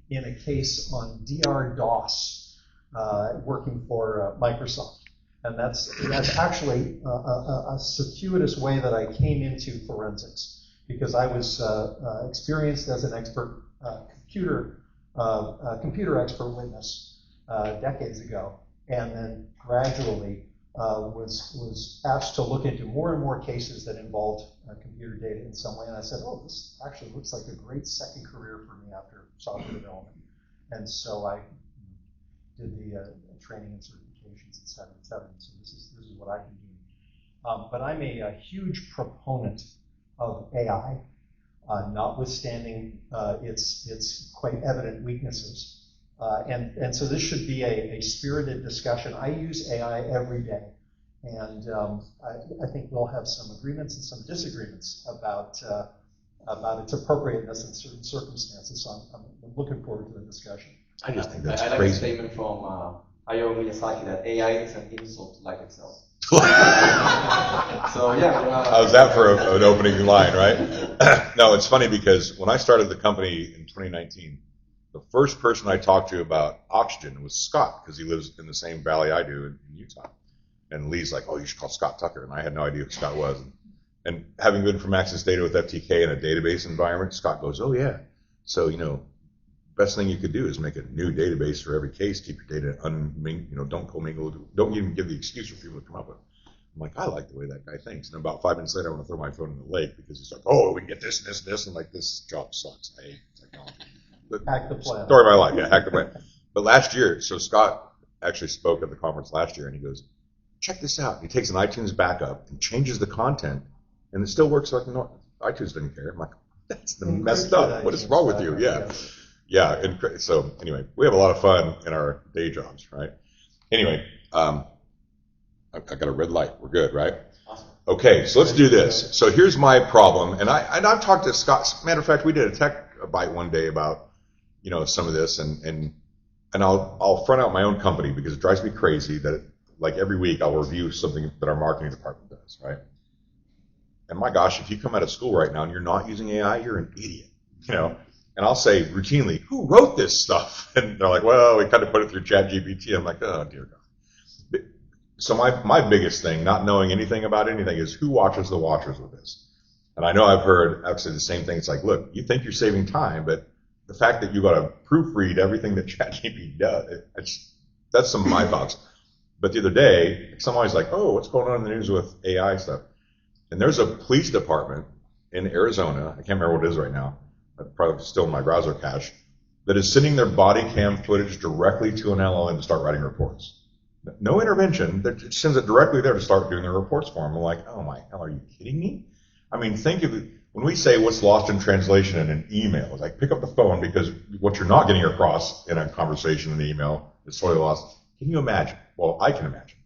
in a case on DR-DOS working for Microsoft. And that's actually a circuitous way that I came into forensics, because I was experienced as an expert computer expert witness decades ago, and then gradually was asked to look into more and more cases that involved computer data in some way. And I said, oh, this actually looks like a great second career for me after software development. And so I did the training and certifications, et cetera, et cetera. So this is what I've been doing. But I'm a huge proponent of AI, notwithstanding its quite evident weaknesses. And so this should be a spirited discussion. I use AI every day, and I think we'll have some agreements and some disagreements about its appropriateness in certain circumstances. So I'm looking forward to the discussion. I just think that's crazy. I like a statement from Hayao Miyazaki that AI is an insult to life itself. So yeah. How's that for an opening line, right? No, it's funny because when I started the company in 2019, the first person I talked to about oxygen was Scott, because he lives in the same valley I do in Utah. And Lee's like, oh, you should call Scott Tucker. And I had no idea who Scott was. And having been from Access Data with FTK in a database environment, Scott goes, oh, yeah. So, best thing you could do is make a new database for every case, keep your data don't commingle, don't even give the excuse for people to come up with. I'm like, I like the way that guy thinks. And about 5 minutes later, I want to throw my phone in the lake because he's like, oh, we can get this, this, this. And like, this job sucks. I hate technology. But hack the plan. Story of my life, yeah, hack the plan. But last year, so Scott actually spoke at the conference last year, and he goes, check this out. He takes an iTunes backup and changes the content, and it still works like iTunes didn't care. I'm like, that's messed up. What is wrong with you? Yeah. And so anyway, we have a lot of fun in our day jobs, right? Anyway, I got a red light. We're good, right? Awesome. Okay, so let's do this. So here's my problem, and I've talked to Scott. Matter of fact, we did a tech bite one day about some of this, and I'll front out my own company because it drives me crazy that like every week I'll review something that our marketing department does, right? And my gosh, if you come out of school right now and you're not using AI, you're an idiot, And I'll say routinely, who wrote this stuff? And they're like, well, we kind of put it through ChatGPT. I'm like, oh dear God. So my biggest thing, not knowing anything about anything, is who watches the watchers with this. And I know I've heard actually the same thing. It's like, look, you think you're saving time, but the fact that you got to proofread everything that ChatGPT does, that's some of my thoughts. But the other day, somebody's like, oh, what's going on in the news with AI stuff? And there's a police department in Arizona, I can't remember what it is right now, probably still in my browser cache, that is sending their body cam footage directly to an LLM to start writing reports. No intervention, it sends it directly there to start doing their reports for them. I'm like, oh my hell, are you kidding me? I mean, think of it. When we say what's lost in translation in an email, it's like pick up the phone, because what you're not getting across in a conversation in the email is totally lost. Can you imagine? Well, I can imagine.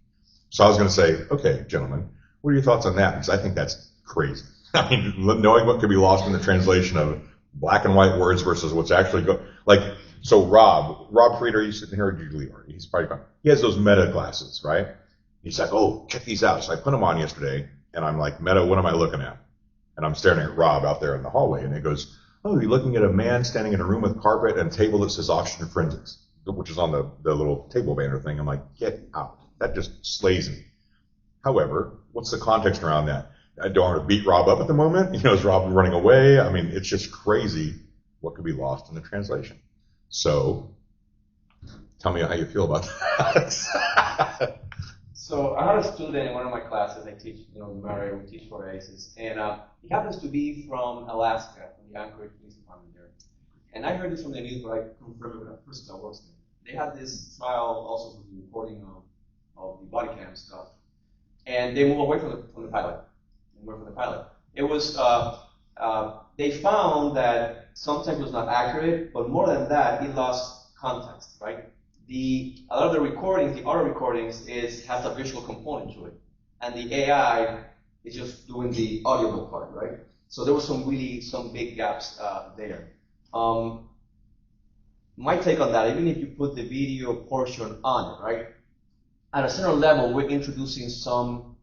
So I was going to say, okay, gentlemen, what are your thoughts on that? Because I think that's crazy. I mean, knowing what could be lost in the translation of black and white words versus what's actually so Rob Frieder, he's sitting here, or did you leave? He's probably gone. He has those Meta glasses, right? He's like, oh, check these out. So I put them on yesterday, and I'm like, Meta, what am I looking at? And I'm staring at Rob out there in the hallway, and he goes, oh, you're looking at a man standing in a room with carpet and a table that says oxygen forensics, which is on the little table banner thing. I'm like, get out. That just slays me. However, what's the context around that? I don't want to beat Rob up at the moment. Is Rob running away? I mean, it's just crazy what could be lost in the translation. So tell me how you feel about that. So I had a student in one of my classes. I teach, Mario, we teach for ACES, and he happens to be from Alaska, from the Anchorage Police Department there. And I heard this from the news, but I confirmed it with a person that works there. They had this trial also for the recording of the body cam stuff, and they moved away from the pilot. It was they found that some text was not accurate, but more than that, it lost context, right? A lot of the recordings, the audio recordings, has a visual component to it, and the AI is just doing the audible part, right? So there was some big gaps there. My take on that, even if you put the video portion on it, right? At a certain level, we're introducing some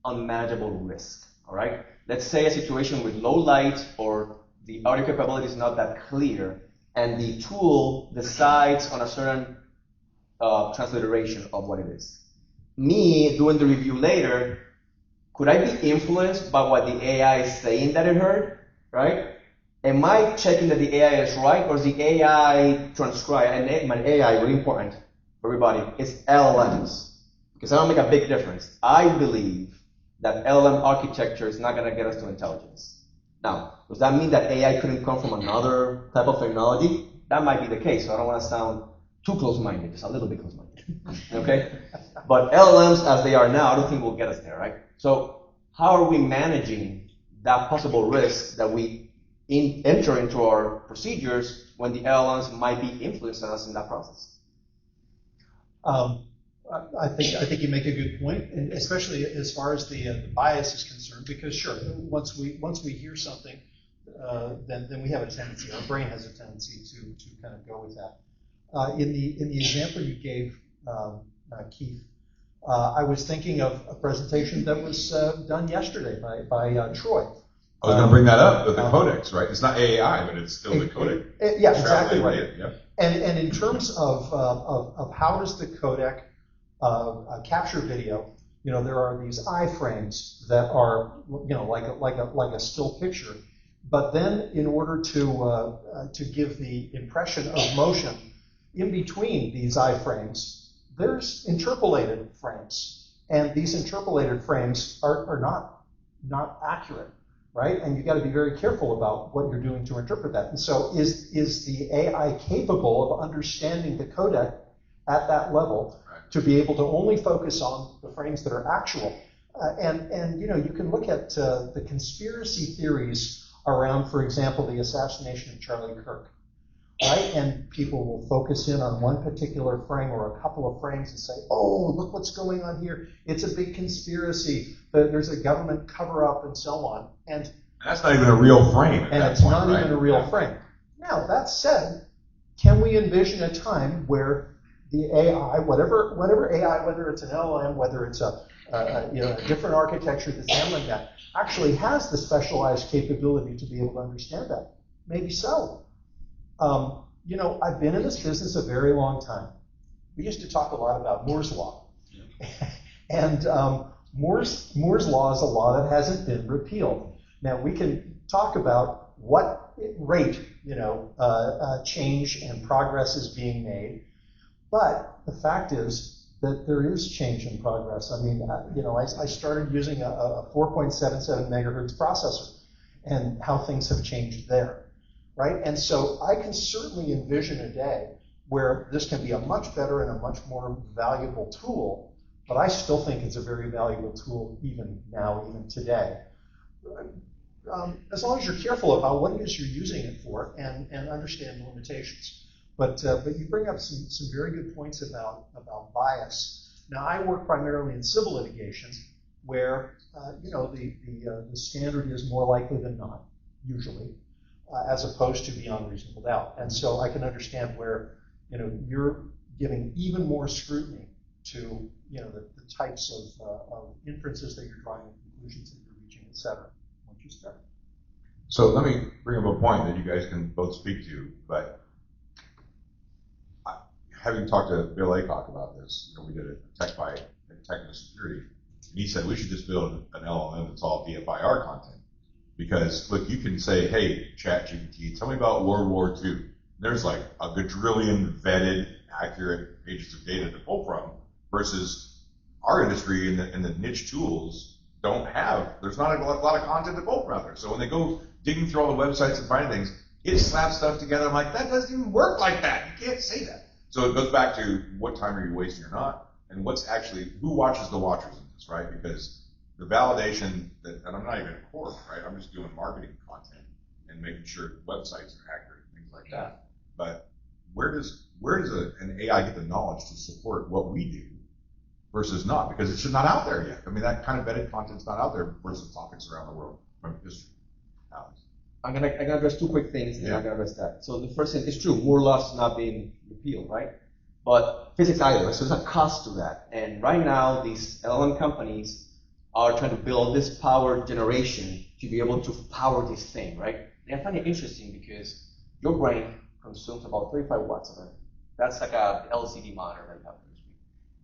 unmanageable risk, all right? Let's say a situation with low light or the audio capability is not that clear, and the tool decides on a certain transliteration of what it is. Me doing the review later, could I be influenced by what the AI is saying that it heard, right? Am I checking that the AI is right, or is the AI transcribe? And my AI, really important for everybody, is LLMs. Because I don't make a big difference. I believe that LLM architecture is not going to get us to intelligence. Now, does that mean that AI couldn't come from another type of technology? That might be the case, so I don't want to sound too close-minded, just a little bit close-minded, okay? But LLMs as they are now, I don't think will get us there, right? So how are we managing that possible risk that we enter into our procedures when the LLMs might be influencing us in that process? I think you make a good point, and especially as far as the bias is concerned, because sure, once we hear something, then we have a tendency, our brain has a tendency to kind of go with that. In the example you gave, Keith, I was thinking of a presentation that was done yesterday by Troy. I was going to bring that up with the codecs, right? It's not AI, but it's still the codec. Yeah, exactly right. Yeah. And in terms of how does the codec capture video, there are these iframes that are, like a still picture. But then, in order to give the impression of motion in between these iframes, there's interpolated frames, and these interpolated frames are not accurate, right? And you got to be very careful about what you're doing to interpret that. And so, is the AI capable of understanding the codec at that level to be able to only focus on the frames that are actual? And you can look at the conspiracy theories around, for example, the assassination of Charlie Kirk, right? And people will focus in on one particular frame or a couple of frames and say, oh, look what's going on here. It's a big conspiracy. There's a government cover-up and so on. And that's not even a real frame. And it's not even a real frame. Now, that said, can we envision a time where the AI, whatever AI, whether it's an LLM, whether it's a different architecture that's handling that, actually has the specialized capability to be able to understand that? Maybe so. I've been in this business a very long time. We used to talk a lot about Moore's Law. And Moore's Law is a law that hasn't been repealed. Now, we can talk about what rate, change and progress is being made, but the fact is that there is change in progress. I mean, I started using a 4.77 megahertz processor, and how things have changed there, right? And so I can certainly envision a day where this can be a much better and a much more valuable tool, but I still think it's a very valuable tool even now, even today. As long as you're careful about what it is you're using it for and understand the limitations. But you bring up some very good points about bias. Now, I work primarily in civil litigation, where the standard is more likely than not, usually, as opposed to beyond reasonable doubt. And so I can understand where you're giving even more scrutiny to the types of inferences that you're drawing, the conclusions that you're reaching, et cetera. Once you start. So let me bring up a point that you guys can both speak to, but having talked to Bill Aycock about this, we did a tech bite at Technical Security, and he said we should just build an LLM that's all DFIR content. Because, look, you can say, hey, ChatGPT, tell me about World War II. There's like a quadrillion vetted, accurate pages of data to pull from, versus our industry and the niche tools don't have, there's not a lot of content to pull from out there. So when they go digging through all the websites and finding things, it slaps stuff together. I'm like, that doesn't even work like that. You can't say that. So it goes back to what time are you wasting or not, and what's actually, who watches the watchers in this, right? Because the validation that, and I'm not even a court, right? I'm just doing marketing content and making sure websites are accurate and things like that. But where does an AI get the knowledge to support what we do versus not? Because it's just not out there yet. I mean, that kind of vetted content's not out there versus topics around the world from history. Alex. I'm gonna address two quick things, and I'm gonna address that. So the first thing, it's true, Moore's Law is not being repealed, right? But physics either, so there's a cost to that. And right now, these LLM companies are trying to build this power generation to be able to power this thing, right? And I find it interesting because your brain consumes about 35 watts of energy. That's like a LCD monitor that you have on the screen.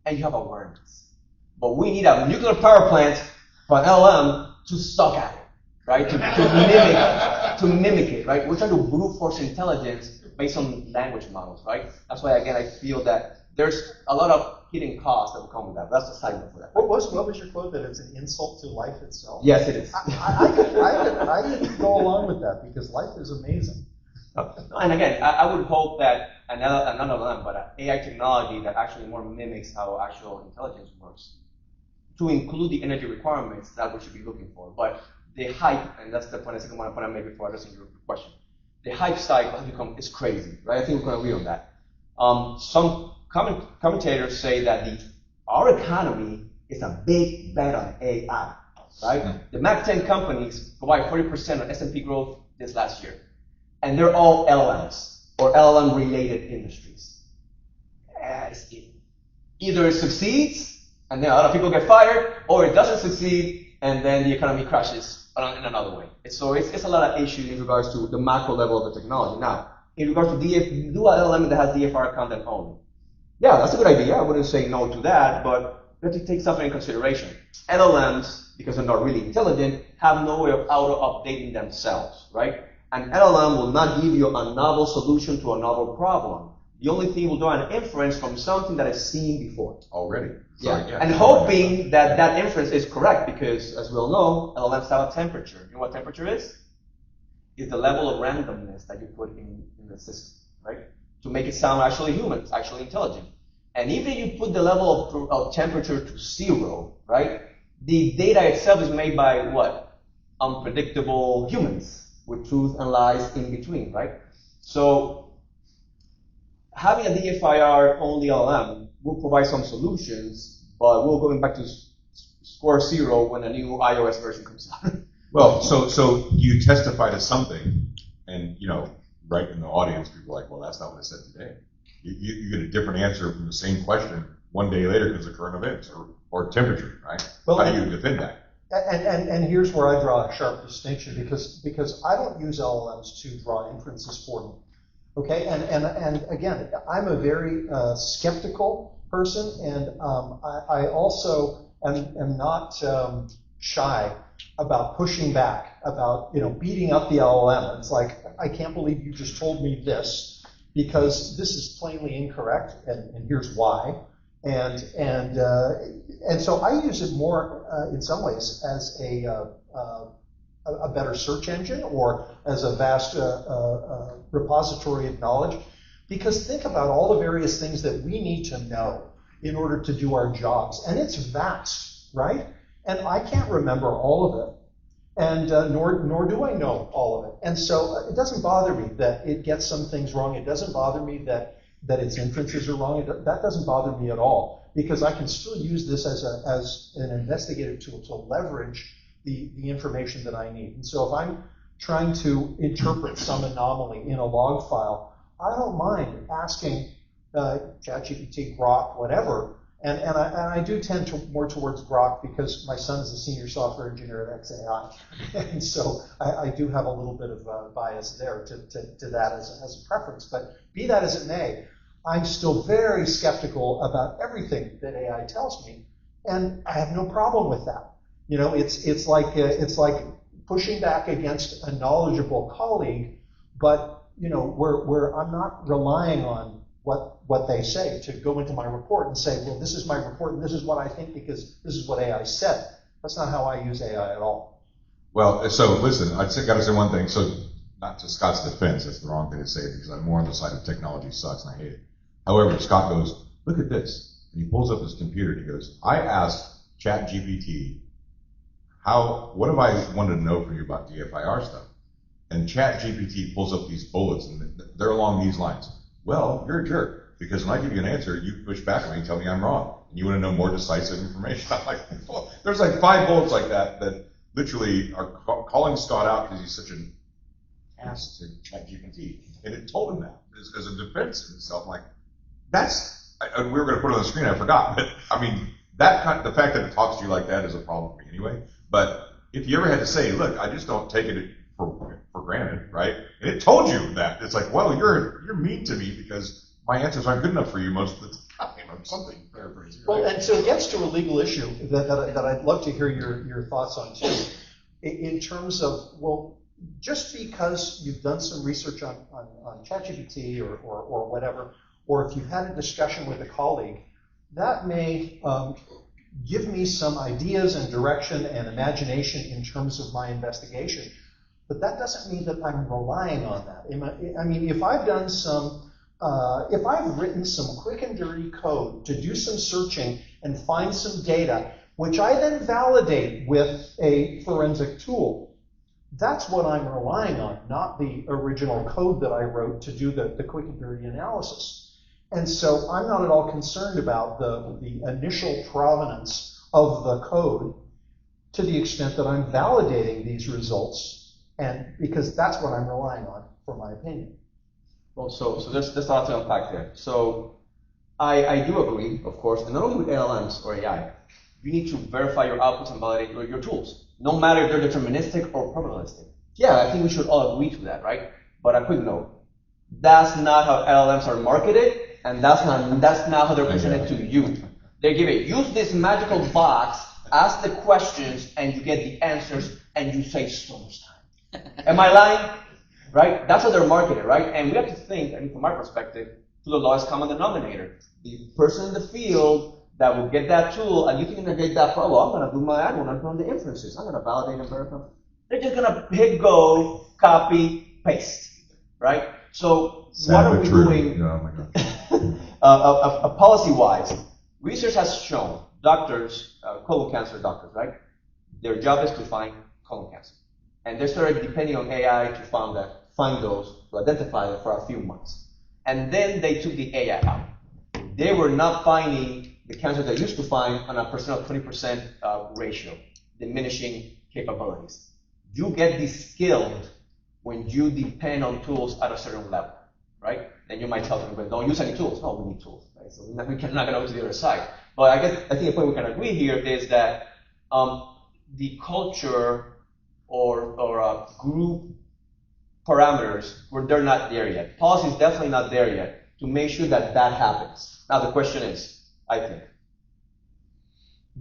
And you have awareness. But we need a nuclear power plant for an LLM to suck at it, right? To mimic it, right? We're trying to brute force intelligence based on language models, right? That's why, again, I feel that there's a lot of hidden costs that will come with that. That's the side note for that. What was your quote, that it's an insult to life itself? Yes, it is. I could go along with that, because life is amazing. And again, I would hope that not an LLM, but an AI technology that actually more mimics how actual intelligence works, to include the energy requirements that we should be looking for. But the hype, and that's the point I think I want to put on maybe before addressing your question, the hype cycle is crazy, right? I think we're going to agree on that. Some commentators say that our economy is a big bet on AI, right? Mm-hmm. The Mac 10 companies provide 40% of S&P growth this last year. And they're all LLMs or LLM-related industries. Either it succeeds, and then a lot of people get fired, or it doesn't succeed, and then the economy crashes in another way. So it's a lot of issues in regards to the macro level of the technology. Now, in regards to do an LLM that has DFR content only. Yeah, that's a good idea. I wouldn't say no to that, but you have to take something in consideration. LLMs, because they're not really intelligent, have no way of auto-updating themselves, right? An LLM will not give you a novel solution to a novel problem. The only thing will do an inference from something that is seen before. Already. Yeah. And hoping that that inference is correct, because as we all know, LLMs have a temperature. You know what temperature is? It's the level of randomness that you put in the system, right? To make it sound actually human, actually intelligent. And even if you put the level of temperature to 0, right? The data itself is made by what? Unpredictable humans, with truth and lies in between, right? So having a DFIR only LLM will provide some solutions, but we're going back to square 0 when a new iOS version comes out. Well, so you testify to something, and right in the audience, people are like, well, that's not what I said today. You get a different answer from the same question one day later because of current events or temperature, right? Well, how do you defend that? And here's where I draw a sharp distinction, because I don't use LLMs to draw inferences for me. Okay, and again, I'm a very skeptical person, and I also am not shy about pushing back, about beating up the LLM. It's like, I can't believe you just told me this, because this is plainly incorrect, and here's why. And so I use it more in some ways as a better search engine, or as a vast repository of knowledge, because think about all the various things that we need to know in order to do our jobs, and it's vast, right? And I can't remember all of it, and nor do I know all of it. And so it doesn't bother me that it gets some things wrong. It doesn't bother me that its inferences are wrong. That doesn't bother me at all, because I can still use this as an investigative tool to leverage the information that I need. And so if I'm trying to interpret some anomaly in a log file, I don't mind asking ChatGPT, Grok, whatever. And I do tend more towards Grok, because my son is a senior software engineer at XAI. And so I do have a little bit of bias there to that as a preference. But be that as it may, I'm still very skeptical about everything that AI tells me, and I have no problem with that. It's like pushing back against a knowledgeable colleague, but where I'm not relying on what they say to go into my report and say, well, this is my report and this is what I think because this is what AI said. That's not how I use AI at all. Well, so listen, I got to say one thing. So not to Scott's defense, that's the wrong thing to say, because I'm more on the side of technology sucks and I hate it. However, Scott goes, look at this. And he pulls up his computer and he goes, I asked ChatGPT, what have I wanted to know from you about DFIR stuff? And ChatGPT pulls up these bullets and they're along these lines. Well, you're a jerk, because when I give you an answer, you push back on me and tell me I'm wrong. And you want to know more decisive information. I'm like, well, there's like 5 bullets like that literally are calling Scott out because he's such an ass to ChatGPT. And it told him that as a defense of himself. I'm like, we were going to put it on the screen, I forgot. But I mean, the fact that it talks to you like that is a problem for me anyway. But if you ever had to say, look, I just don't take it for granted, right? And it told you that. It's like, well, you're mean to me because my answers aren't good enough for you most of the time, or something. Paraphrasing, right? Well, and so it gets to a legal issue that I'd love to hear your thoughts on too, in terms of, well, just because you've done some research on ChatGPT or whatever, or if you've had a discussion with a colleague, that may give me some ideas and direction and imagination in terms of my investigation. But that doesn't mean that I'm relying on that. I mean, if I've done if I've written some quick and dirty code to do some searching and find some data, which I then validate with a forensic tool, that's what I'm relying on, not the original code that I wrote to do the quick and dirty analysis. And so I'm not at all concerned about the initial provenance of the code to the extent that I'm validating these results, and because that's what I'm relying on for my opinion. Well, so there's a lot to unpack there. So I do agree, of course, and not only with LLMs or AI, you need to verify your outputs and validate your tools, no matter if they're deterministic or probabilistic. Yeah, I think we should all agree to that, right? But a quick note, that's not how LLMs are marketed, and that's not how they're presented to you. They give it, use this magical box, ask the questions, and you get the answers, and you save so much time. Am I lying? Right? That's how they're marketed, right? And we have to think, I mean, from my perspective, to the lowest common denominator. The person in the field that will get that tool, and you can integrate that for, well, I'm going to do my ad, I'm going to run the inferences, I'm going to validate and verify. They're just going to hit go, copy, paste, right? So what are we doing? Oh my God. Policy-wise, research has shown doctors, colon cancer doctors, right? Their job is to find colon cancer. And they started depending on AI to find those, to identify them for a few months. And then they took the AI out. They were not finding the cancer they used to find on a percent of 20% ratio, diminishing capabilities. You get de-skilled when you depend on tools at a certain level, right? Then you might tell them, well, don't use any tools. No, we need tools, right? So we're not going to go to the other side. But I think the point we can agree here is that the culture or group parameters, they're not there yet. Policy is definitely not there yet to make sure that that happens. Now the question is, I think,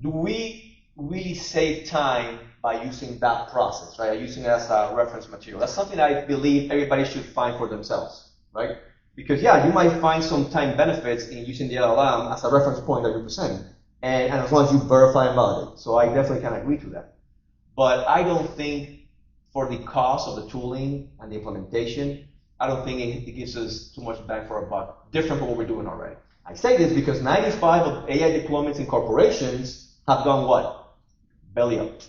do we really save time by using that process, right? Using it as a reference material. That's something I believe everybody should find for themselves, right? Because yeah, you might find some time benefits in using the LLM as a reference point that you're presenting, and as long as you verify and validate. So I definitely can agree to that. But I don't think for the cost of the tooling and the implementation, I don't think it gives us too much bang for a buck, different from what we're doing already. I say this because 95 of AI deployments in corporations have gone what? Belly up.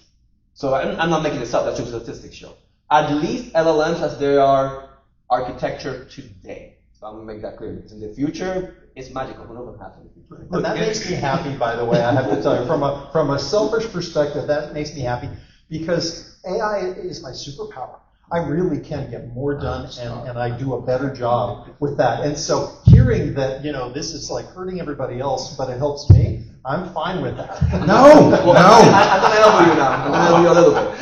So I'm not making this up, that's what statistics show. At least LLMs as they are architecture today. So I'm going to make that clear, because in the future, it's magical. Who knows what happens in the future? And that makes me happy, by the way, I have to tell you. From a selfish perspective, that makes me happy, because AI is my superpower. I really can get more done, and I do a better job with that. And so hearing that, this is like hurting everybody else, but it helps me, I'm fine with that. No. I'm going to elbow you now. I'm going to elbow you a little bit.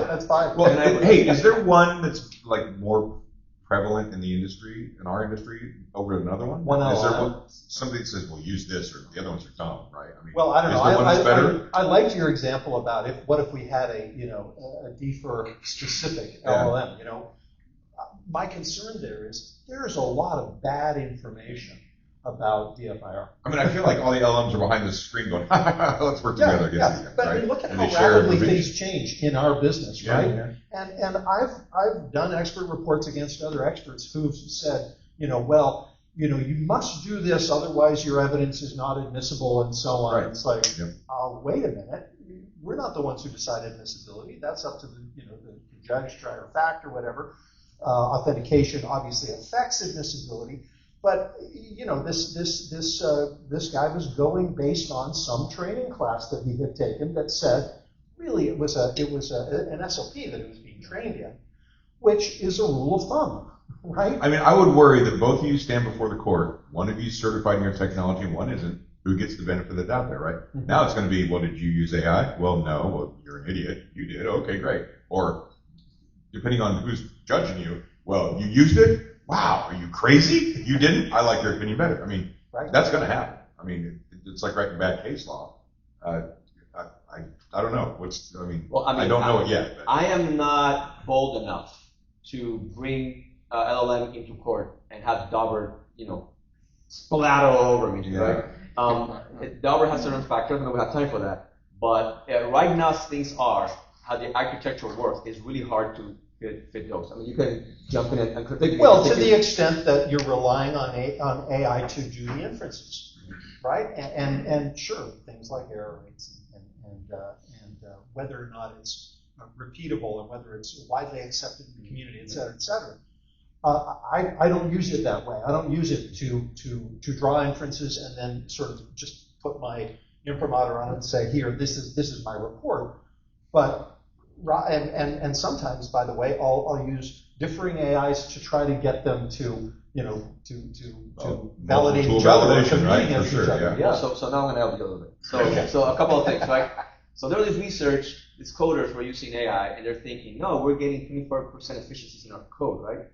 That's fine. Well, hey, is there one that's like more prevalent in the industry, in our industry, over another one? Is there somebody that says, well, use this, or the other ones are dumb, right? I mean, well, I don't know. Is there one that's better? I liked your example about what if we had a defer specific LLM. My concern there is there's a lot of bad information about DFIR. I mean, I feel like all the LLMs are behind the screen going, let's work together against these guys, but right? I mean, look at And how they share rapidly information. things change in our business, right? Yeah. And I've done expert reports against other experts who've said, well, you must do this, otherwise your evidence is not admissible, and so on. Right. It's like, Yep. Wait a minute, we're not the ones who decide admissibility. That's up to the judge, trier of fact, or whatever. Authentication obviously affects admissibility, but this guy was going based on some training class that he had taken that said, really, it was an SOP that it was being trained in, which is a rule of thumb, right? I mean, I would worry that both of you stand before the court. One of you is certified in your technology, and one isn't. Who gets the benefit of the doubt there, right? Mm-hmm. Now it's going to be, well, did you use AI? Well, no. Well, you're an idiot. You did. Okay, great. Or, depending on who's judging you. Well, you used it? Wow, are you crazy? You didn't? I like your opinion better. I mean, that's going to happen. I mean, it's like writing bad case law. I don't know. I don't know it yet. But. I am not bold enough to bring LLM into court and have Dauber, splatter all over me, right? Dauber has certain factors, and we have time for that. But right now, things are how the architecture works. It's really hard to fit those. I mean, you can jump in and critique. Well, to the extent that you're relying on AI to do the inferences, right? And sure, things like error rates and whether or not it's repeatable and whether it's widely accepted in the community, et cetera, et cetera. I don't use it that way. I don't use it to draw inferences and then sort of just put my imprimatur on it and say, here, this is my report. But and sometimes, by the way, I'll use differing AIs to try to get them to validate each other, validation, right? For sure, yeah. So now I'm gonna help you a little bit. So a couple of things, right? So there was research. These coders were using AI, and they're thinking, no, we're getting 24% efficiencies in our code, right?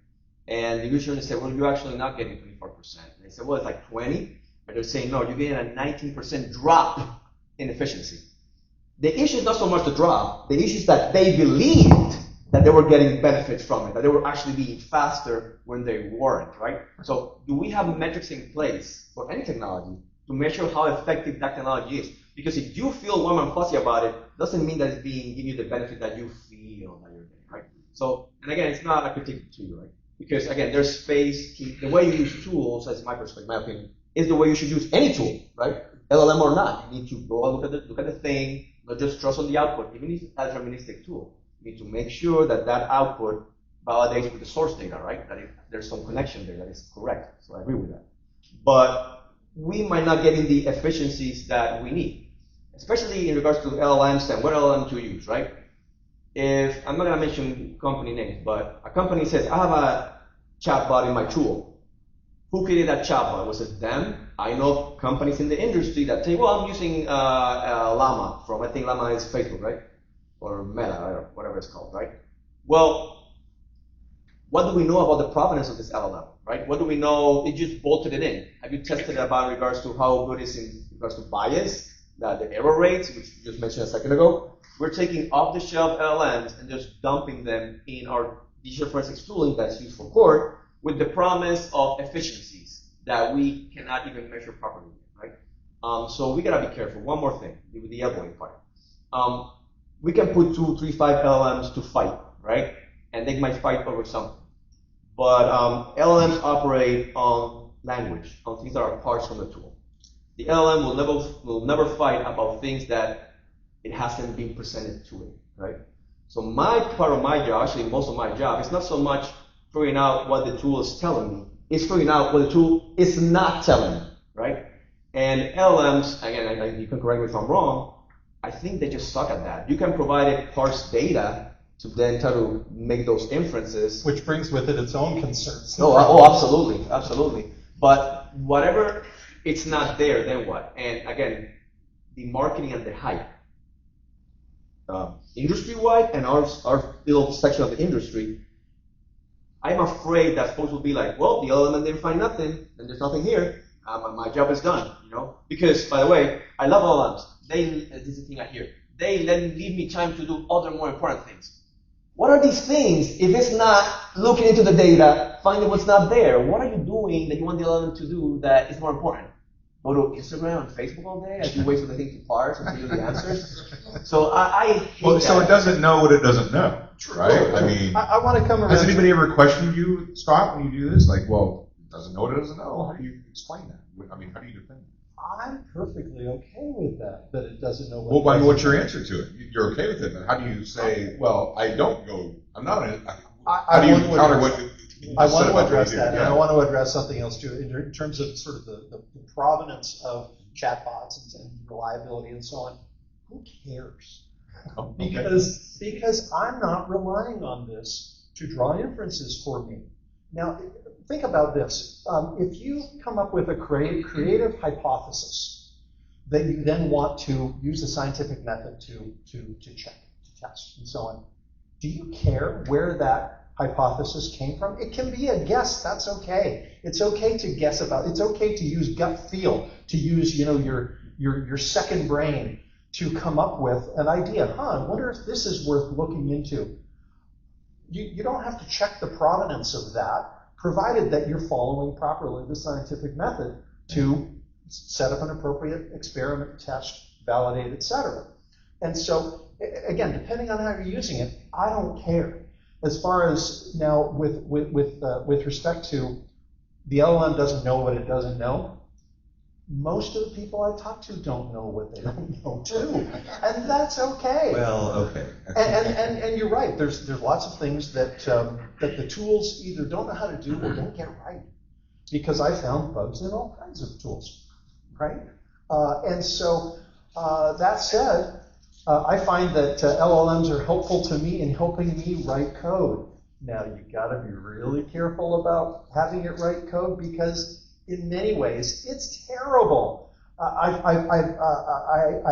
And the user said, well, you're actually not getting 24%. And they said, well, it's like 20. But they're saying, no, you're getting a 19% drop in efficiency. The issue is not so much the drop. The issue is that they believed that they were getting benefits from it, that they were actually being faster when they weren't, right? So do we have metrics in place for any technology to measure how effective that technology is? Because if you feel warm and fuzzy about it, doesn't mean that it's giving you the benefit that you feel that you're getting, right? So, and again, it's not a critique to you, right? Because again, there's space to, the way you use tools, as my perspective, my opinion, is the way you should use any tool, right? LLM or not. You need to go and look at the thing, not just trust on the output. Even if it's a deterministic tool, you need to make sure that that output validates with the source data, right? That if there's some connection there that is correct. So I agree with that. But we might not get in the efficiencies that we need, especially in regards to LLMs and what LLM to use, right? If, I'm not going to mention company names, but a company says, I have a chatbot in my tool. Who created that chatbot? Was it them? I know companies in the industry that say, well, I'm using Llama from, I think Llama is Facebook, right? Or Meta, or whatever it's called, right? Well, what do we know about the provenance of this LLM, right? What do we know? It just bolted it in. Have you tested it about in regards to how good it is in regards to bias, the error rates, which you just mentioned a second ago? We're taking off-the-shelf LLMs and just dumping them in our digital forensics tooling that's used for court with the promise of efficiencies that we cannot even measure properly, right? So we gotta be careful. One more thing with the elbowing part. We can put 2, 3, 5 LLMs to fight, right? And they might fight over something. But LLMs operate on language, on things that are parts from the tool. The LLM will never fight about things that it hasn't been presented to it, right? So part of my job, actually most of my job, is not so much figuring out what the tool is telling me, it's figuring out what the tool is not telling me, right? And LLMs, again, you can correct me if I'm wrong, I think they just suck at that. You can provide it parsed data to then try to make those inferences. Which brings with it its own concerns. Absolutely, absolutely. But whatever it's not there, then what? And again, the marketing and the hype. Industry-wide and our little section of the industry, I'm afraid that folks will be like, well, the LLM didn't find nothing, then there's nothing here. My job is done, Because, by the way, I love LLMs. This is the thing I hear. They leave me time to do other more important things. What are these things if it's not looking into the data, finding what's not there? What are you doing that you want the LLM to do that is more important? Go to Instagram and Facebook all day as you wait for the thing to parse and give you the answers. So I hate that. So it doesn't know what it doesn't know, right? I mean, I want to come around. Has anybody ever questioned you, Scott, when you do this? Like, well, it doesn't know what it doesn't know. How do you explain that? I mean, how do you defend that? I'm perfectly okay with that it doesn't know what. Well, what's your answer to it? You're okay with it, but how do you say, well, I don't go, I'm not in it. How do you counter what? I want to address that, and I want to address something else too, in terms of sort of the provenance of chatbots and reliability and so on. Who cares? Oh, okay. Because I'm not relying on this to draw inferences for me. Now, think about this. If you come up with a creative hypothesis that you then want to use the scientific method to check, to test, and so on, Do you care where that hypothesis came from? It can be a guess. That's okay. It's okay to guess about. It's okay to use gut feel, to use your second brain to come up with an idea. I wonder if this is worth looking into. You don't have to check the provenance of that, provided that you're following properly the scientific method to set up an appropriate experiment, test, validate, etc. And so, again, depending on how you're using it, I don't care. As far as now with respect to the LLM doesn't know what it doesn't know, most of the people I talk to don't know what they don't know too, and that's okay. Well, okay. And you're right. There's lots of things that the tools either don't know how to do or don't get right, because I found bugs in all kinds of tools, right? And so that said, I find that LLMs are helpful to me in helping me write code. Now you got to be really careful about having it write code, because in many ways it's terrible. I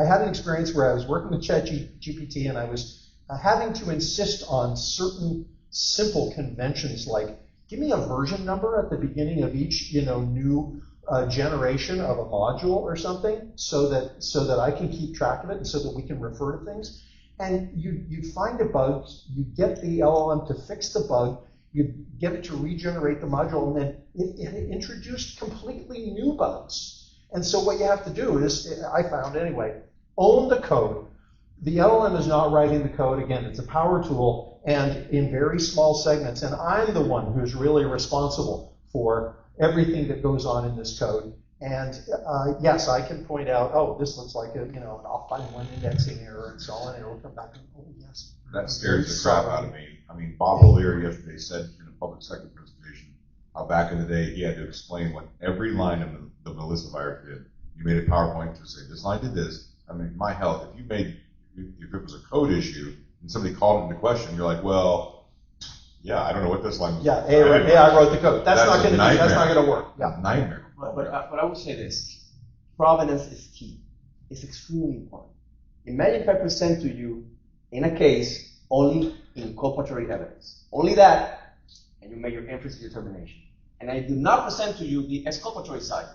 had an experience where I was working with ChatGPT and I was having to insist on certain simple conventions, like give me a version number at the beginning of each new generation of a module or something, so that I can keep track of it and so that we can refer to things. And you find a bug, you get the LLM to fix the bug, you get it to regenerate the module, and then it introduced completely new bugs. And so what you have to do is, I found anyway, own the code. The LLM is not writing the code. Again, it's a power tool and in very small segments. And I'm the one who's really responsible for everything that goes on in this code. And yes, I can point out, oh, this looks like an off by one indexing error and so on, and it'll come back and, oh, yes. That scares the crap out of me. I mean, Bob O'Leary yesterday said in a public sector presentation how back in the day he had to explain what every line of the Melissa virus did. You made a PowerPoint to say, this line did this. I mean, my health, if it was a code issue and somebody called it into question, you're like, well, yeah, I don't know what this line was. Yeah, I wrote the code. That's not going to work. Yeah. Nightmare. But I would say this: provenance is key. It's extremely important. Imagine if I present to you in a case only inculpatory evidence, only that, and you make your inference determination, and I do not present to you the exculpatory side.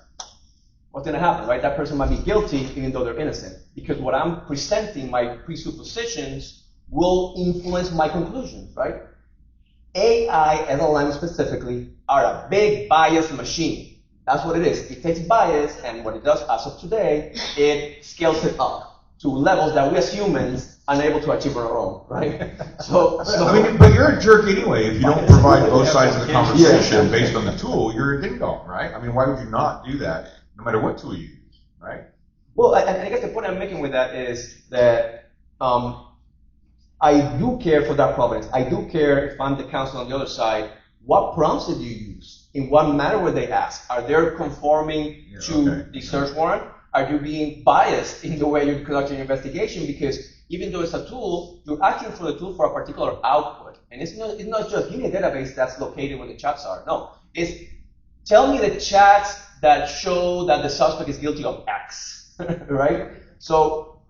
What's going to happen, right? That person might be guilty even though they're innocent, because what I'm presenting, my presuppositions, will influence my conclusions, right? AI, LLM specifically, are a big bias machine. That's what it is. It takes bias, and what it does as of today, it scales it up to levels that we as humans are unable to achieve on our own, right? So I mean, but you're a jerk anyway if you don't provide both sides of the conversation based on the tool. You're a ding-dong, right? I mean, why would you not do that, no matter what tool you use, right? Well, I guess the point I'm making with that is that I do care for that provenance. I do care, if I'm the counsel on the other side, what prompts did you use? In what manner were they asked? Are they conforming to the search warrant? Are you being biased in the way you're conducting your investigation? Because even though it's a tool, you're asking for the tool for a particular output. And it's not just give me a database that's located where the chats are. No, it's tell me the chats that show that the suspect is guilty of X, right? So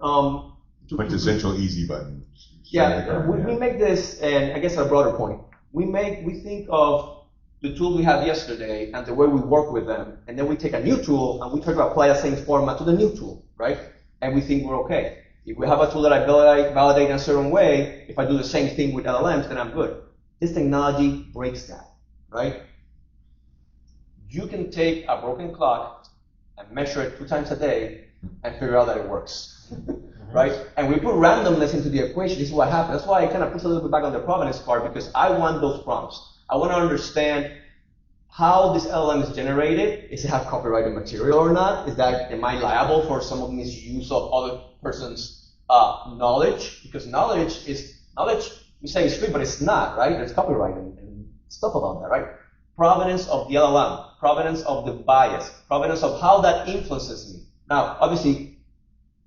quintessential easy button. Yeah, we make this, and I guess a broader point. We think of the tool we had yesterday and the way we work with them, and then we take a new tool and we try to apply the same format to the new tool, right? And we think we're okay. If we have a tool that I validate in a certain way, if I do the same thing with LLMs, then I'm good. This technology breaks that, right? You can take a broken clock and measure it 2 times a day and figure out that it works, right? And we put randomness into the equation. This is what happens. That's why I kind of push a little bit back on the provenance part, because I want those prompts. I want to understand how this LLM is generated. Is it have copyrighted material or not? Am I liable for some of misuse of other person's knowledge? Because knowledge, we say it's free, but it's not, right? There's copyright and stuff about that, right? Provenance of the LLM, provenance of the bias, provenance of how that influences me. Now, obviously,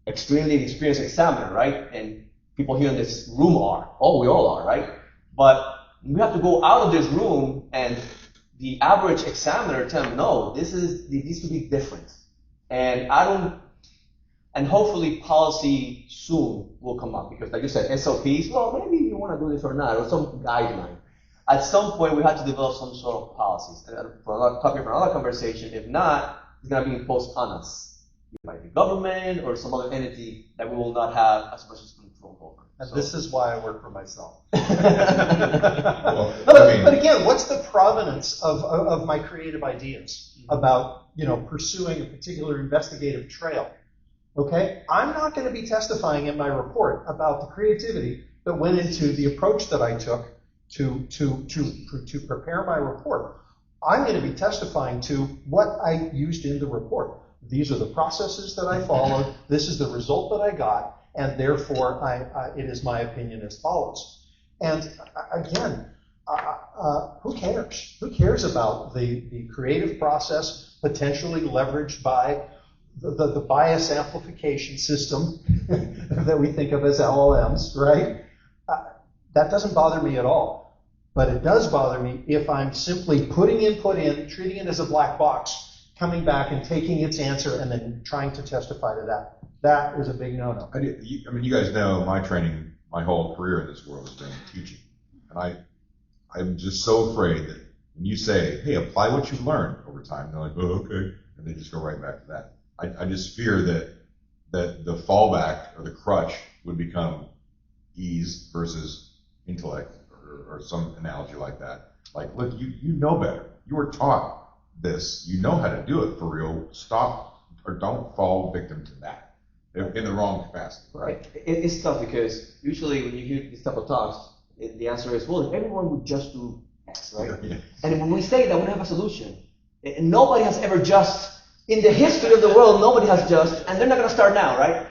extremely experienced examiner, right? And people here in this room are. Oh, we all are, right? But we have to go out of this room and the average examiner tell them, no, it needs to be different. And hopefully policy soon will come up, because like you said, SOPs, well, maybe you you want to do this or not, or some guideline. At some point, we had to develop some sort of policies. And for another topic, for another conversation, if not, it's going to be imposed on us. It might be government or some other entity that we will not have as much as control over. And this is why I work for myself. Well, But again, what's the provenance of my creative ideas about, pursuing a particular investigative trail? Okay, I'm not going to be testifying in my report about the creativity that went into the approach that I took to prepare my report. I'm going to be testifying to what I used in the report. These are the processes that I followed. This is the result that I got, and therefore it is my opinion as follows. And again, who cares? Who cares about the creative process potentially leveraged by the bias amplification system that we think of as LLMs, right? That doesn't bother me at all. But it does bother me if I'm simply putting input in, treating it as a black box, coming back and taking its answer and then trying to testify to that. That is a big no-no. I mean, you guys know my training, my whole career in this world has been teaching. And I'm just so afraid that when you say, hey, apply what you've learned over time, they're like, oh, okay. And they just go right back to that. I just fear that the fallback or the crutch would become ease versus intellect or some analogy like that. Like, look, you know better. You were taught this. You know how to do it for real. Stop or don't fall victim to that in the wrong capacity. Right. It's tough because usually when you hear these type of talks, the answer is, well, if everyone would just do X, right? Yeah. And when we say that, we don't have a solution. And nobody has ever just, in the history of the world, nobody has just, and they're not going to start now, right?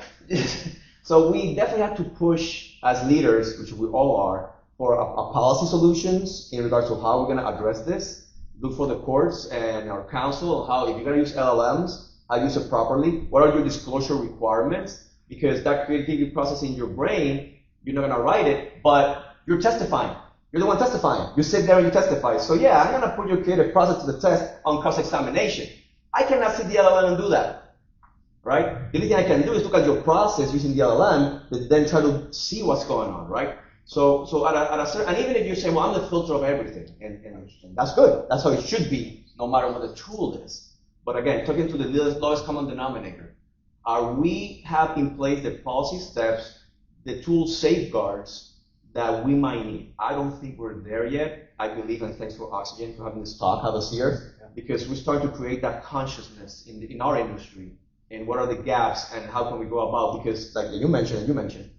So we definitely have to push as leaders, which we all are, for a policy solutions in regards to how we're going to address this. Look for the courts and our council, how, if you're going to use LLMs, how use it properly. What are your disclosure requirements? Because that creativity process in your brain, you're not going to write it, but you're testifying. You're the one testifying. You sit there and you testify. So yeah, I'm going to put your creative process to the test on cross-examination. I cannot sit the LLM and do that, right? The only thing I can do is look at your process using the LLM, but then try to see what's going on, right? So at a certain, and even if you say, well, I'm the filter of everything, and that's good. That's how it should be, no matter what the tool is. But again, talking to the lowest common denominator, we have in place the policy steps, the tool safeguards that we might need. I don't think we're there yet. I believe, and thanks for Oxygen for having this talk, have us here, because we're starting to create that consciousness in our industry, and what are the gaps, and how can we go about, because like you mentioned,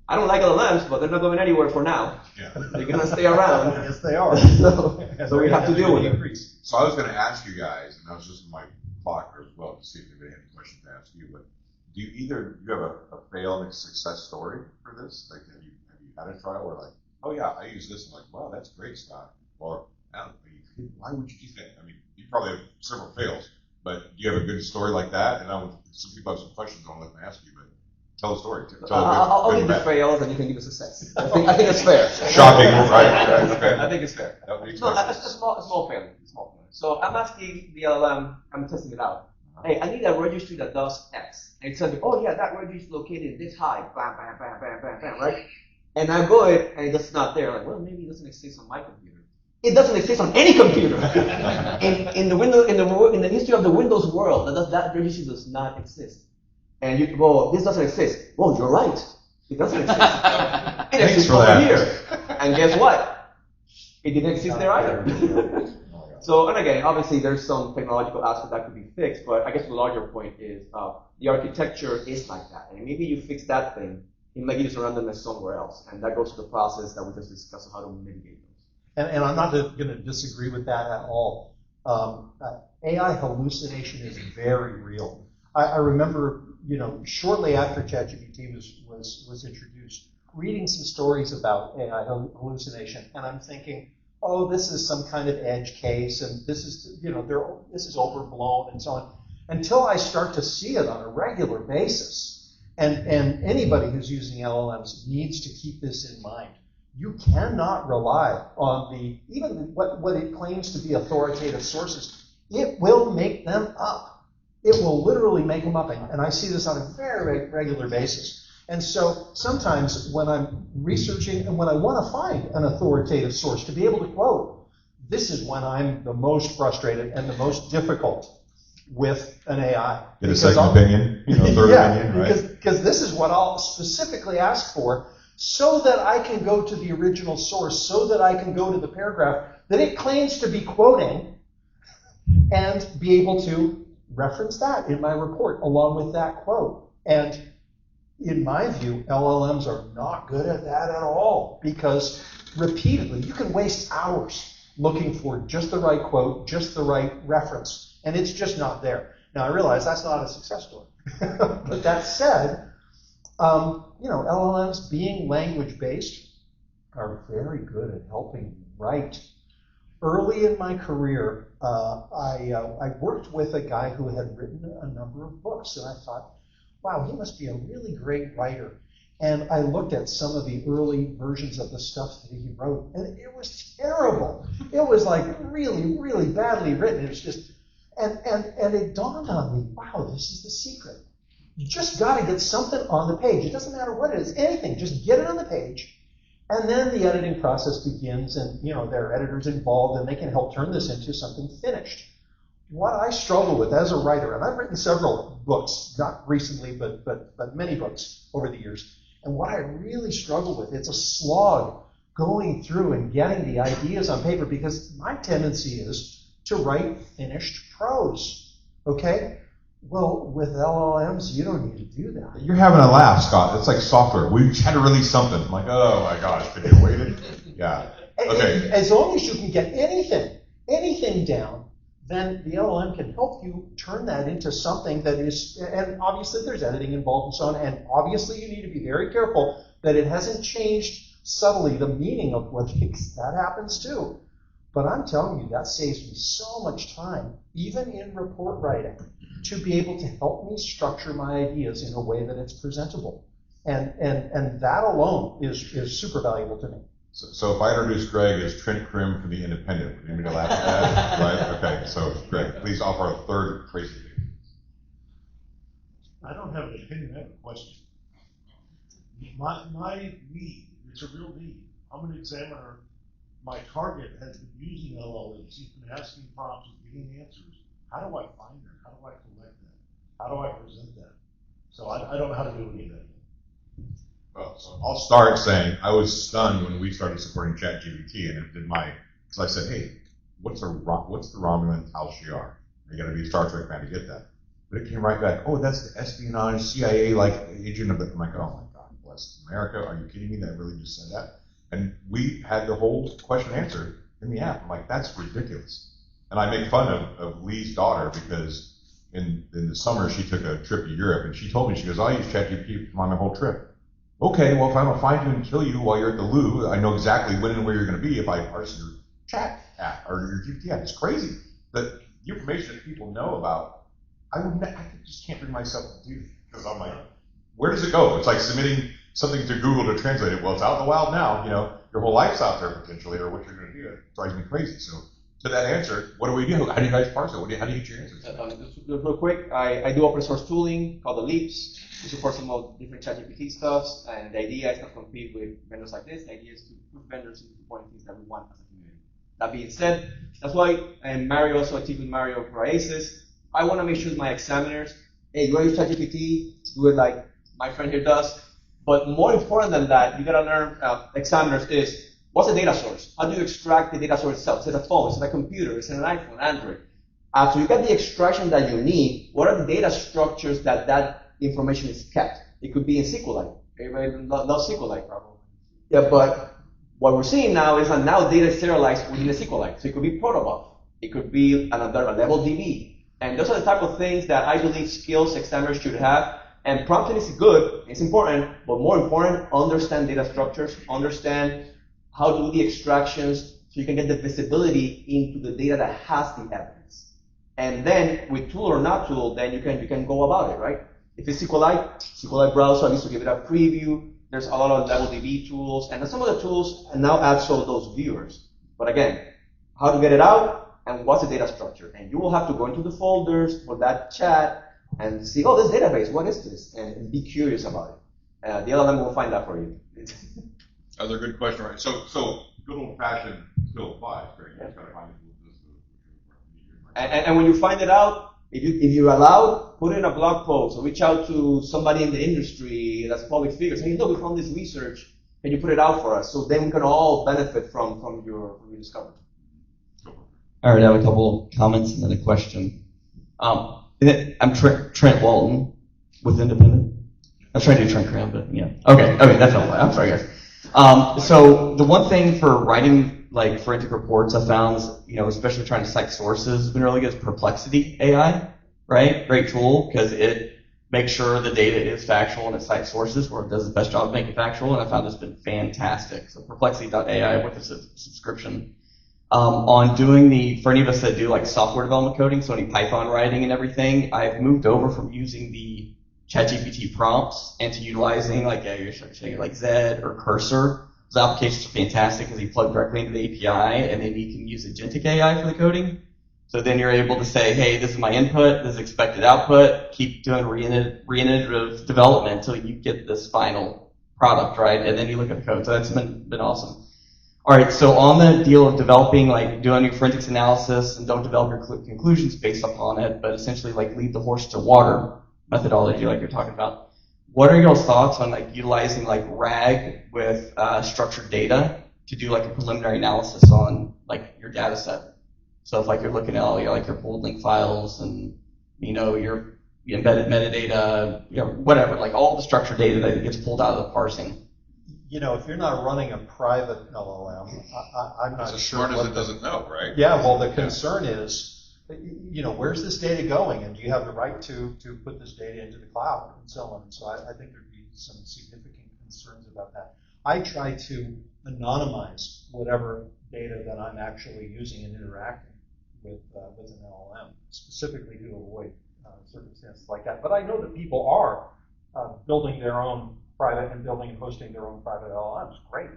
I don't like LLMs, but they're not going anywhere for now. Yeah. They're going to stay around. Yes, they are. So we have to deal with it. So I was going to ask you guys, and I was just in my clock as well to see if anybody had any questions to ask you, but do you have a fail and a success story for this? Like, have you had a trial where like, oh yeah, I use this, and like, wow, that's great, Scott. Or, why would you do that? I mean, you probably have several fails, but do you have a good story like that? And some people have some questions I'll let them ask you, but tell a story. I'll give you the fails and you can give a success. I think it's fair. Shocking, right? Okay. I think it's fair. No, a small failure. So I'm asking the LLM, I'm testing it out. Hey, I need a registry that does X. And it tells me, oh yeah, that registry is located this high. Bam, bam, bam, bam, bam, bam, right? And I go it, and it's not there. Like, well, maybe it doesn't exist on my computer. It doesn't exist on any computer. in the history of the Windows world, that registry does not exist. And you go, this doesn't exist. Well, you're right. It doesn't exist. It exists over here. And guess what? It didn't exist there either. So, and again, obviously there's some technological aspect that could be fixed, but I guess the larger point is the architecture is like that. And maybe you fix that thing, it might give you some randomness somewhere else. And that goes to the process that we just discussed of how to mitigate those. And I'm not going to disagree with that at all. AI hallucination is very real. I remember, shortly after ChatGPT was introduced, reading some stories about AI hallucination, and I'm thinking, oh, this is some kind of edge case, and this is, this is overblown, and so on. Until I start to see it on a regular basis, and anybody who's using LLMs needs to keep this in mind. You cannot rely on even what it claims to be authoritative sources. It will make them up. It will literally make them up, and I see this on a very regular basis. And so sometimes when I'm researching and when I want to find an authoritative source to be able to quote, this is when I'm the most frustrated and the most difficult with an AI. Get a second opinion, third opinion, right? Because this is what I'll specifically ask for so that I can go to the original source, so that I can go to the paragraph that it claims to be quoting and be able to reference that in my report along with that quote. And in my view, LLMs are not good at that at all, because repeatedly you can waste hours looking for just the right quote, just the right reference, and it's just not there. Now, I realize that's not a success story. But that said, LLMs being language-based are very good at helping you write. Early in my career, I worked with a guy who had written a number of books, and I thought, wow, he must be a really great writer. And I looked at some of the early versions of the stuff that he wrote, and it was terrible. It was like really, really badly written. It was just, and it dawned on me, wow, this is the secret. You just got to get something on the page. It doesn't matter what it is, anything. Just get it on the page, and then the editing process begins, and there are editors involved, and they can help turn this into something finished. What I struggle with as a writer, and I've written several books, not recently, but many books over the years, and what I really struggle with, it's a slog going through and getting the ideas on paper, because my tendency is to write finished prose, okay? Well, with LLMs, you don't need to do that. You're having a laugh, Scott. It's like software. We just had to release something. I'm like, oh my gosh, could you wait it? Yeah. Okay. As long as you can get anything down, then the LLM can help you turn that into something that is, and obviously there's editing involved and so on, and obviously you need to be very careful that it hasn't changed subtly the meaning of what that happens too. But I'm telling you, that saves me so much time, even in report writing, to be able to help me structure my ideas in a way that it's presentable. And that alone is super valuable to me. So if I introduce Greg as Trent Krim from The Independent, would you need me to laugh at that? Right? Okay, so Greg, please offer a third Tracy. I don't have an opinion, I have a question. My need, it's a real need. I'm an examiner. My target has been using LLMs. He's been asking prompts and getting answers. How do I find them? How do I collect them? How do I present them? So I don't know how to do any of that. Well, so I'll start saying I was stunned when we started supporting ChatGPT, and it did because I said, hey, what's the Romulan Tal Shiar? You got to be a Star Trek fan to get that. But it came right back, oh, that's the espionage CIA agent of the. I'm like, oh my God, bless America. Are you kidding me? That really just said that? And we had the whole question answered in the app. I'm like, that's ridiculous. And I make fun of Lee's daughter because in the summer she took a trip to Europe, and she told me, she goes, I use ChatGPT on my whole trip. Okay, well, if I'm going to find you and kill you while you're at the loo, I know exactly when and where you're going to be if I parse your chat app or your GPT app. It's crazy. The information that people know about, I just can't bring myself to do, because I'm like, where does it go? It's like submitting something to Google to translate it. Well, it's out in the wild now. Your whole life's out there potentially, or what you're going to do. It drives me crazy. So to that answer, what do we do? How do you guys parse it? How do you get your answers? Just real quick, I do open source tooling called the Leaps. We support some of different ChatGPT stuffs, and the idea is not to compete with vendors like this. The idea is to put vendors into supporting things that we want as a community. That being said, that's why, and Mario also, I teach with Mario for ACES, I want to make sure my examiners, hey, you want to use ChatGPT, do it like my friend here does. But more important than that, you got to learn, examiners, is what's the data source? How do you extract the data source itself? Is it a phone? Is it a computer? Is it an iPhone, Android? So you get the extraction that you need. What are the data structures that information is kept? It could be in SQLite. Everybody loves SQLite, probably. Yeah, but what we're seeing now is that now data is serialized within a SQLite. So it could be protobuf. It could be another level DB. And those are the type of things that I believe skills examiners should have. And prompting is good, it's important, but more important, understand data structures, understand how to do the extractions so you can get the visibility into the data that has the evidence. And then with tool or not tool, then you can go about it, right? If it's SQLite browser needs to give it a preview. There's a lot of level DB tools, and some of the tools now add so those viewers. But again, how to get it out and what's the data structure? And you will have to go into the folders for that chat and see, oh, this database, what is this? And be curious about it. The LLM will find that for you. Another good question, right? So good old fashioned still applies, right? You just gotta find it. And when you find it out, if you allow, put in a blog post or reach out to somebody in the industry that's a public figure. Say, hey, look, we found this research. Can you put it out for us? So then we can all benefit from your discovery. All right, I have a couple comments and then a question. I'm Trent Walton with Independent. I was trying to do Trent Graham, but yeah. Okay, that's not why. I'm sorry, guys. So the one thing for writing like forensic reports I found is, especially trying to cite sources, has been really good is Perplexity AI, right? Great tool because it makes sure the data is factual and it cites sources, or it does the best job of making it factual, and I found it's been fantastic. So Perplexity.ai with a subscription. On doing for any of us that do like software development coding, so any Python writing and everything, I've moved over from using the ChatGPT prompts and to utilizing like Zed or Cursor. Those applications are fantastic because you plug directly into the API and then you can use agentic AI for the coding. So then you're able to say, hey, this is my input, this is expected output, keep doing reiterative development until you get this final product, right? And then you look at the code. So that's been awesome. All right, so on the deal of developing, like doing your forensics analysis and don't develop your conclusions based upon it, but essentially like lead the horse to water methodology like you're talking about. What are your thoughts on like utilizing like RAG with structured data to do like a preliminary analysis on like your data set? So if like you're looking at all your pulled link files and your embedded metadata, whatever, like all the structured data that gets pulled out of the parsing. If you're not running a private LLM, I'm not as sure. As smart as it doesn't know, right? Yeah, well, the concern is, where's this data going, and do you have the right to put this data into the cloud and so on? So I think there'd be some significant concerns about that. I try to anonymize whatever data that I'm actually using and interacting with an LLM, specifically to avoid circumstances like that. But I know that people are building their own private and building and hosting their own private LLMs. Great.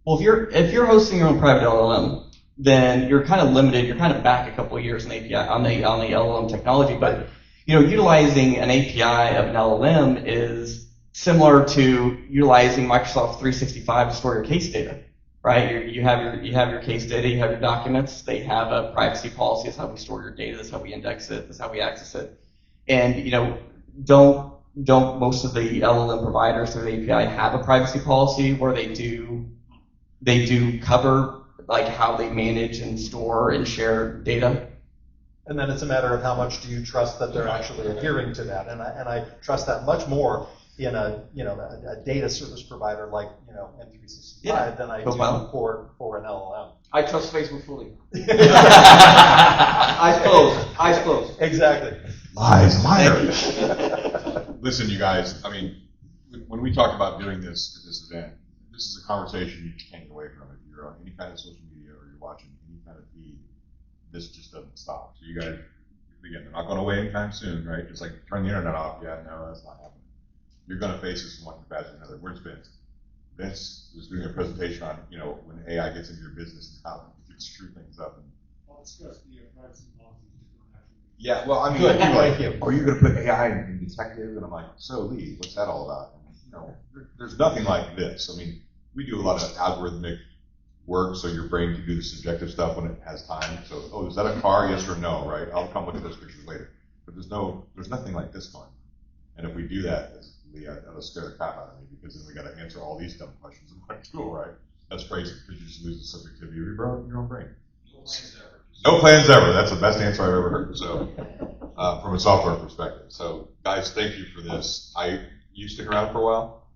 Well, if you're hosting your own private LLM, then you're kind of limited. You're kind of back a couple of years in API on the LLM technology. But utilizing an API of an LLM is similar to utilizing Microsoft 365 to store your case data, right? You have your case data, you have your documents. They have a privacy policy. That's how we store your data. That's how we index it. That's how we access it. And don't most of the LLM providers through the API have a privacy policy where they do cover like how they manage and store and share data? And then it's a matter of how much do you trust that they're actually adhering to that. And I trust that much more in a data service provider like M365 than I do for an LLM. I trust Facebook fully. Eyes closed. Exactly. Liars. Listen, you guys, when we talk about doing this at this event, this is a conversation you just can't get away from. If you're on any kind of social media or you're watching any kind of feed, this just doesn't stop. So you guys, again, they're not going away anytime soon, right? Just like turn the internet off. Yeah, no, that's not happening. You're going to face this in one capacity or another. Where's Vince? Vince was doing a presentation on, when AI gets into your business and how you can screw things up. I'll discuss the privacy policy. Yeah, well, Good, thank you. Are you going to put AI in detective? And I'm like, so Lee, what's that all about? And, there's nothing like this. We do a lot of algorithmic work, so your brain can do the subjective stuff when it has time. So, is that a car? Yes or no, right? I'll come look at those pictures later. But there's nothing like this going. And if we do that, Lee, that'll scare the crap out of me because then we got to answer all these dumb questions in my school, right? That's crazy because you just lose the subjectivity of your own brain. No plans ever. That's the best answer I've ever heard. So, from a software perspective. So, guys, thank you for this. You stick around for a while?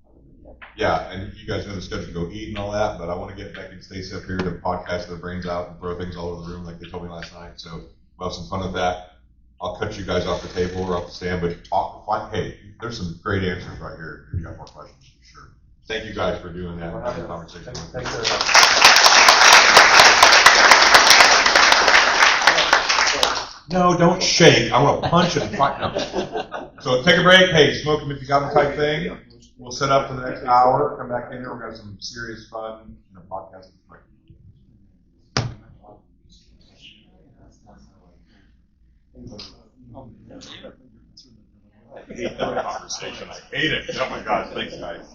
Yeah, and you guys know the schedule to go eat and all that, but I want to get Becky and Stacey up here to podcast their brains out and throw things all over the room like they told me last night. So we'll have some fun with that. I'll cut you guys off the table or off the stand, but hey, there's some great answers right here if you got more questions for sure. Thank you guys for doing that and having a conversation. Thanks very much. No, don't shake. I want to punch and fight. No. So take a break. Hey, smoke them if you got them type thing. We'll set up for the next hour. Come back in here. We're going to have some serious fun in a podcast. I hate that conversation. I hate it. Oh my gosh. Thanks, guys.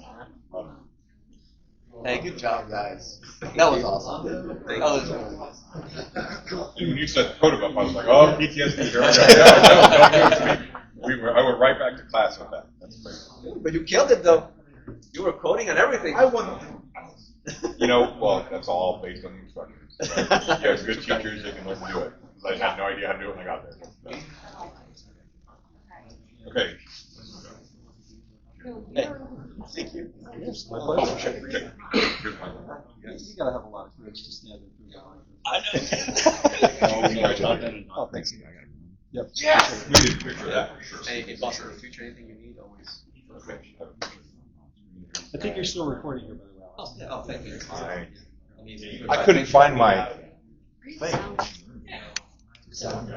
Hey, good job, guys. That was awesome. That was really awesome. And when you said protocol, I was like, oh, PTSD, here we go. No, don't do it to me. I went right back to class with that. That's great. But you killed it, though. You were coding and everything. I won. Well, that's all based on the instructions. Right? You have good teachers, they can let you do it. I had no idea how to do it when I got there. Okay. Hey, thank you. Yes, my Oh, pleasure. sure. Okay. Here's my. You gotta have a lot of courage to stand and prove Oh, thanks. Yep. Yes! We did a picture of that for sure. Hey, boss, for the future, anything you need, always. I think you're still recording here, by the way. Oh, yeah, oh, thank you. I couldn't find my Great sound.